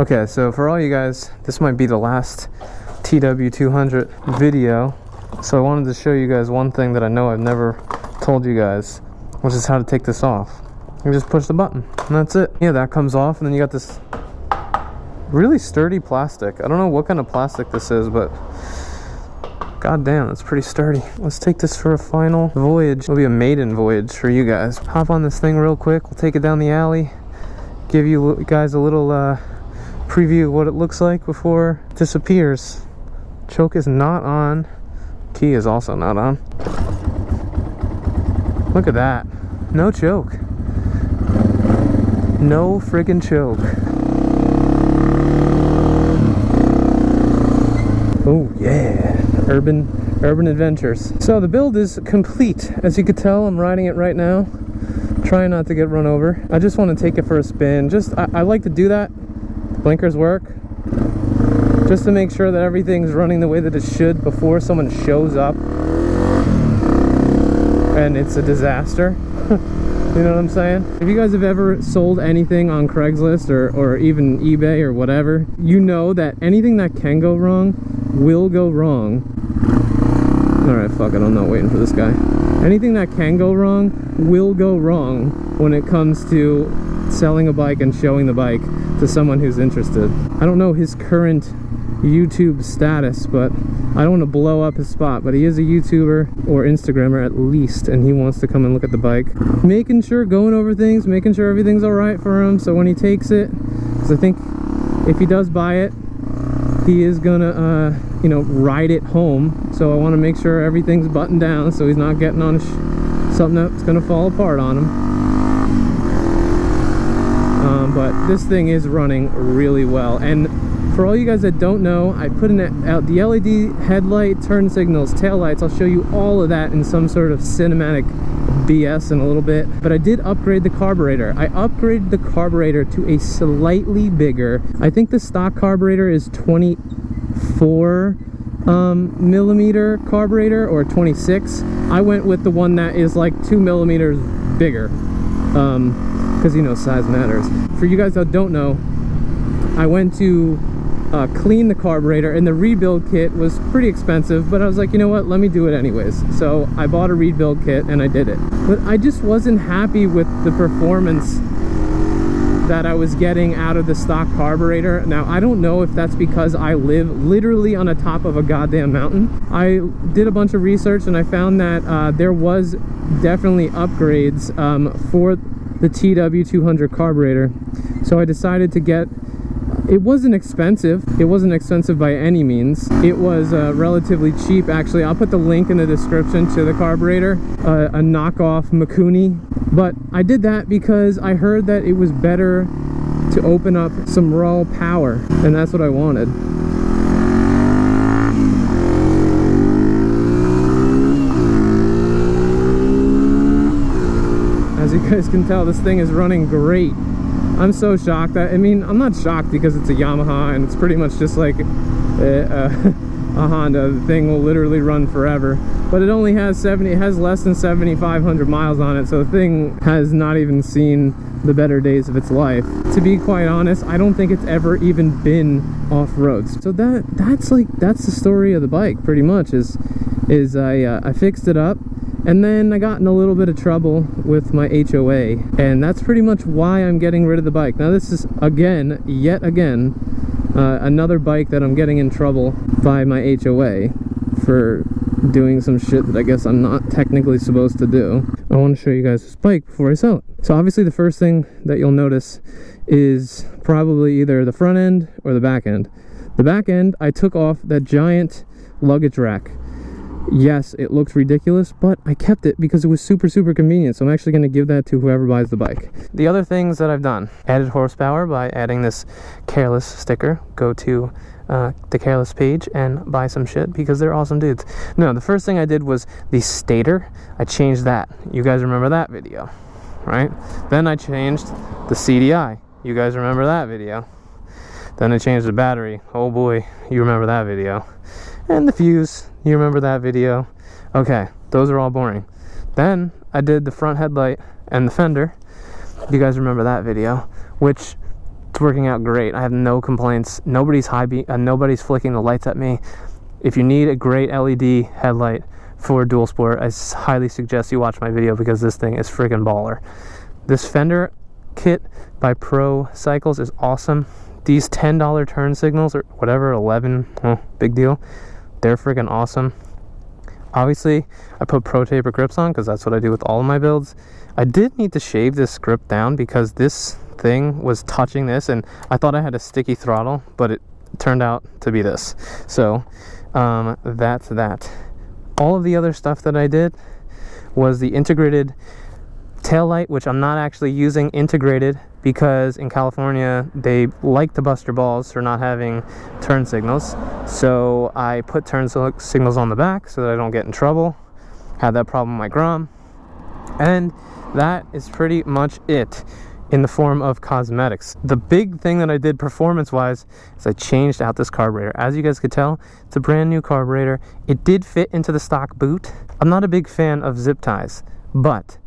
Okay, so for all you guys, this might be the last TW200 video. So I wanted to show you guys one thing that I know I've never told you guys, which is how to take this off. You just push the button, and that's it. Yeah, that comes off, and then you got this really sturdy plastic. I don't know what kind of plastic this is, but god damn, that's pretty sturdy. Let's take this for a final voyage. It'll be a maiden voyage for you guys. Hop on this thing real quick. We'll take it down the alley, give you guys a little preview of what it looks like before it disappears. Choke is not on. Key is also not on. Look at that. No choke. No friggin' choke. Oh yeah. Urban adventures. So the build is complete. As you could tell, I'm riding it right now. Trying not to get run over. I just want to take it for a spin. I like to do that. Blinkers work. Just to make sure that everything's running the way that it should before someone shows up and it's a disaster. You know what I'm saying? If you guys have ever sold anything on Craigslist or even eBay or whatever, you know that anything that can go wrong will go wrong. Alright, fuck it, I'm not waiting for this guy. Anything that can go wrong will go wrong when it comes to selling a bike and showing the bike to someone who's interested. I don't know his current YouTube status, but I don't want to blow up his spot, but he is a YouTuber or Instagrammer at least, and he wants to come and look at the bike. Making sure, going over things, making sure everything's all right for him, so when he takes it, because I think if he does buy it, he is gonna, you know, ride it home, so I want to make sure everything's buttoned down so he's not getting on something that's gonna fall apart on him. But this thing is running really well, and for all you guys that don't know, I put out the LED headlight, turn signals, tail lights. I'll show you all of that in some sort of cinematic BS in a little bit. But I did upgrade the carburetor. I upgraded the carburetor to a slightly bigger, I think the stock carburetor is 24 millimeter carburetor, or 26. I went with the one that is like 2 millimeters bigger, because you know, size matters. For you guys that don't know, I went to clean the carburetor, and the rebuild kit was pretty expensive, but I was like, you know what, let me do it anyways. So I bought a rebuild kit and I did it, but I just wasn't happy with the performance that I was getting out of the stock carburetor. Now, I don't know if that's because I live literally on the top of a goddamn mountain. I did a bunch of research and I found that there was definitely upgrades for the TW200 carburetor. So I decided to get, it wasn't expensive. It wasn't expensive by any means. It was relatively cheap, actually. I'll put the link in the description to the carburetor, a knockoff Mikuni. But I did that because I heard that it was better to open up some raw power, and that's what I wanted. As you guys can tell, this thing is running great. I'm so shocked. I mean, I'm not shocked because it's a Yamaha and it's pretty much just like a Honda. The thing will literally run forever. But it only has it has less than 7,500 miles on it, so the thing has not even seen the better days of its life. To be quite honest, I don't think it's ever even been off-roads. So that's the story of the bike, pretty much, is I fixed it up. And then I got in a little bit of trouble with my HOA, and that's pretty much why I'm getting rid of the bike. Now this is, yet again, another bike that I'm getting in trouble by my HOA for doing some shit that I guess I'm not technically supposed to do. I want to show you guys this bike before I sell it. So obviously the first thing that you'll notice is probably either the front end or the back end. The back end, I took off that giant luggage rack. Yes, it looks ridiculous, but I kept it because it was super convenient, so I'm actually going to give that to whoever buys the bike. The other things that I've done: added horsepower by adding this Careless sticker. Go to the Careless page and buy some shit because they're awesome dudes. No, the first thing I did was the stator. I changed that. You guys remember that video, right? Then I changed the CDI. You guys remember that video. Then I changed the battery. Oh boy, you remember that video. And the fuse, you remember that video. Okay, those are all boring. Then I did the front headlight and the fender. You guys remember that video, which working out great. I have no complaints. Nobody's nobody's flicking the lights at me. If you need a great LED headlight for dual sport, I highly suggest you watch my video, because this thing is freaking baller. This Fender Kit by Pro Cycles is awesome. These $10 turn signals, or whatever, 11, big deal. They're freaking awesome. Obviously, I put Pro Taper grips on because that's what I do with all of my builds. I did need to shave this grip down because this thing was touching this, and I thought I had a sticky throttle, but it turned out to be this. So that's that. All of the other stuff that I did was the integrated tail light, which I'm not actually using integrated because in California they like to bust your balls for not having turn signals. So I put turn signals on the back so that I don't get in trouble. Had that problem with my Grom, and that is pretty much it in the form of cosmetics. The big thing that I did performance wise is I changed out this carburetor. As you guys could tell, it's a brand new carburetor. It did fit into the stock boot. I'm not a big fan of zip ties, but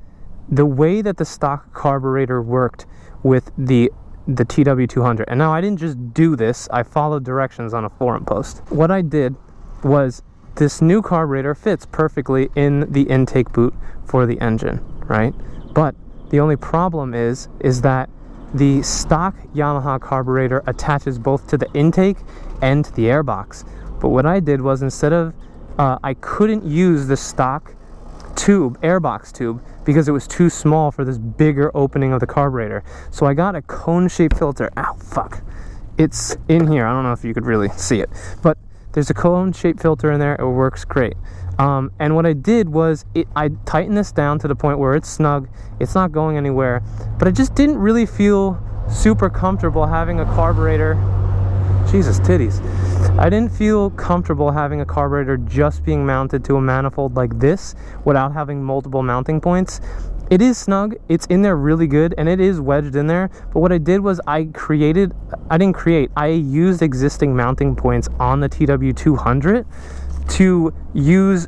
the way that the stock carburetor worked with the TW200, and now I didn't just do this, I followed directions on a forum post. What I did was, this new carburetor fits perfectly in the intake boot for the engine, right? But the only problem is that the stock Yamaha carburetor attaches both to the intake and to the airbox. But what I did was, instead of, I couldn't use the stock tube, airbox tube, because it was too small for this bigger opening of the carburetor. So I got a cone-shaped filter. Ow, fuck. It's in here. I don't know if you could really see it, but there's a cone-shaped filter in there. It works great. And what I did was, I tightened this down to the point where it's snug. It's not going anywhere, but I just didn't really feel super comfortable having a carburetor. Jesus titties. I didn't feel comfortable having a carburetor just being mounted to a manifold like this without having multiple mounting points. It is snug, it's in there really good, and it is wedged in there. But what I did was I used existing mounting points on the TW200 to use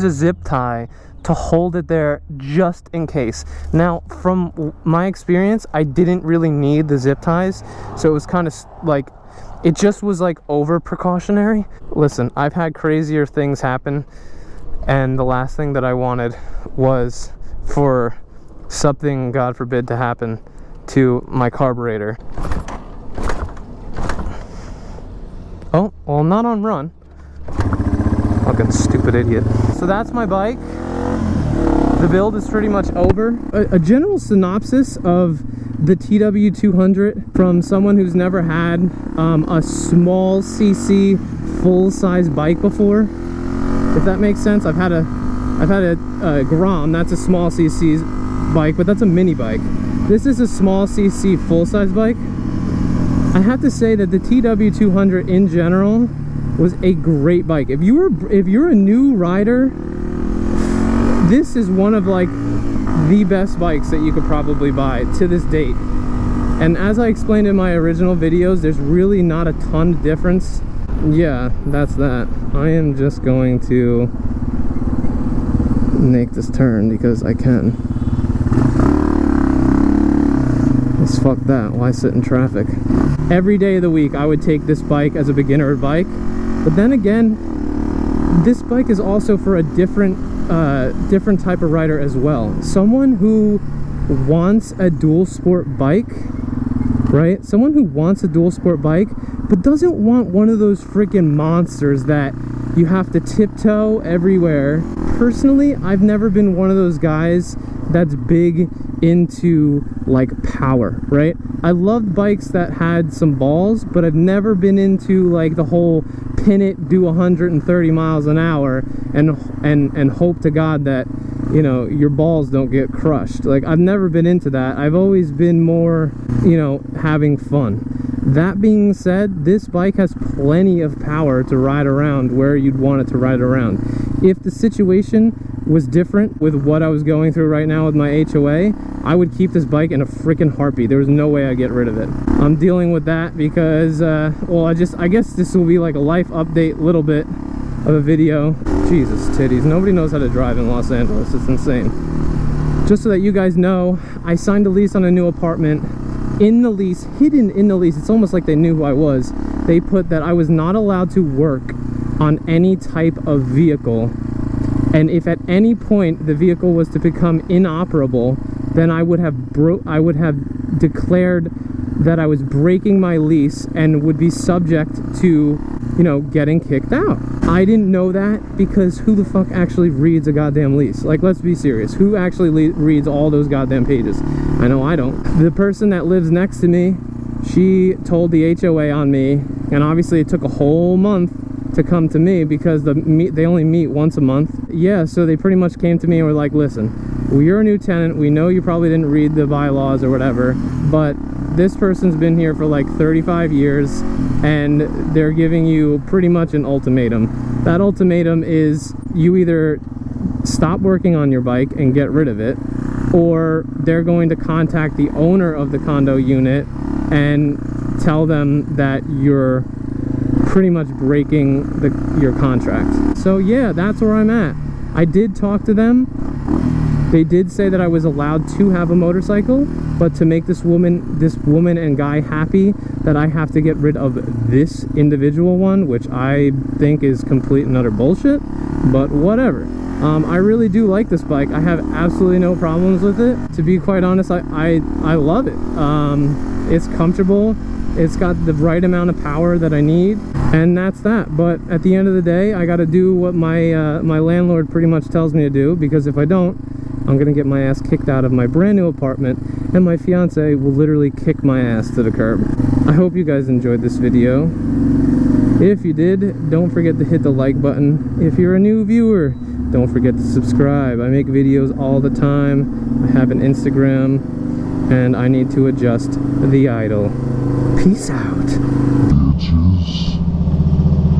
a zip tie to hold it there just in case. Now, from my experience, I didn't really need the zip ties, so it was kind of like, it just was like over precautionary. Listen, I've had crazier things happen, and the last thing that I wanted was for something, God forbid, to happen to my carburetor. Oh, well, I'm not on run. Fucking stupid idiot. So that's my bike. The build is pretty much over. A general synopsis of the TW200 from someone who's never had a small cc full-size bike before, if that makes sense. I've had a Grom, that's a small cc bike, but that's a mini bike. This is a small cc full-size bike. I have to say that the TW200 in general was a great bike. If you're a new rider, this is one of like the best bikes that you could probably buy to this date. And as I explained in my original videos, there's really not a ton of difference. Yeah, that's that. I am just going to make this turn because I can. Let's fuck that. Why sit in traffic? Every day of the week I would take this bike as a beginner bike, but then again, this bike is also for a different type of rider as well. Someone who wants a dual sport bike, right? Someone who wants a dual sport bike but doesn't want one of those freaking monsters that you have to tiptoe everywhere. Personally, I've never been one of those guys that's big into like power, right? I loved bikes that had some balls, but I've never been into like the whole pin it, do 130 miles an hour and hope to God that, you know, your balls don't get crushed. Like, I've never been into that. I've always been more, you know, having fun. That being said, this bike has plenty of power to ride around where you'd want it to ride around. If the situation was different with what I was going through right now with my HOA, I would keep this bike in a freaking heartbeat. There was no way I'd get rid of it. I'm dealing with that because, well, I guess this will be like a life update, little bit of a video. Jesus titties, nobody knows how to drive in Los Angeles. It's insane. Just so that you guys know, I signed a lease on a new apartment in the lease, hidden in the lease, it's almost like they knew who I was. They put that I was not allowed to work on any type of vehicle, and if at any point the vehicle was to become inoperable, then I would have declared that I was breaking my lease and would be subject to, you know, getting kicked out. I didn't know that, because who the fuck actually reads a goddamn lease? Like, let's be serious. Who actually reads all those goddamn pages? I know I don't. The person that lives next to me, she told the HOA on me, and obviously it took a whole month to come to me, because they only meet once a month. Yeah, so they pretty much came to me and were like, listen, well, you're a new tenant. We know you probably didn't read the bylaws or whatever, but this person's been here for like 35 years, and they're giving you pretty much an ultimatum. That ultimatum is you either stop working on your bike and get rid of it, or they're going to contact the owner of the condo unit and tell them that you're pretty much breaking your contract. So yeah, that's where I'm at. I did talk to them. They did say that I was allowed to have a motorcycle, but to make this woman and guy happy, that I have to get rid of this individual one, which I think is complete and utter bullshit, but whatever. I really do like this bike. I have absolutely no problems with it. To be quite honest, I love it. It's comfortable. It's got the right amount of power that I need, and that's that. But at the end of the day, I got to do what my landlord pretty much tells me to do, because if I don't, I'm gonna get my ass kicked out of my brand new apartment, and my fiance will literally kick my ass to the curb. I hope you guys enjoyed this video. If you did, don't forget to hit the like button. If you're a new viewer, don't forget to subscribe. I make videos all the time. I have an Instagram, and I need to adjust the idle. Peace out.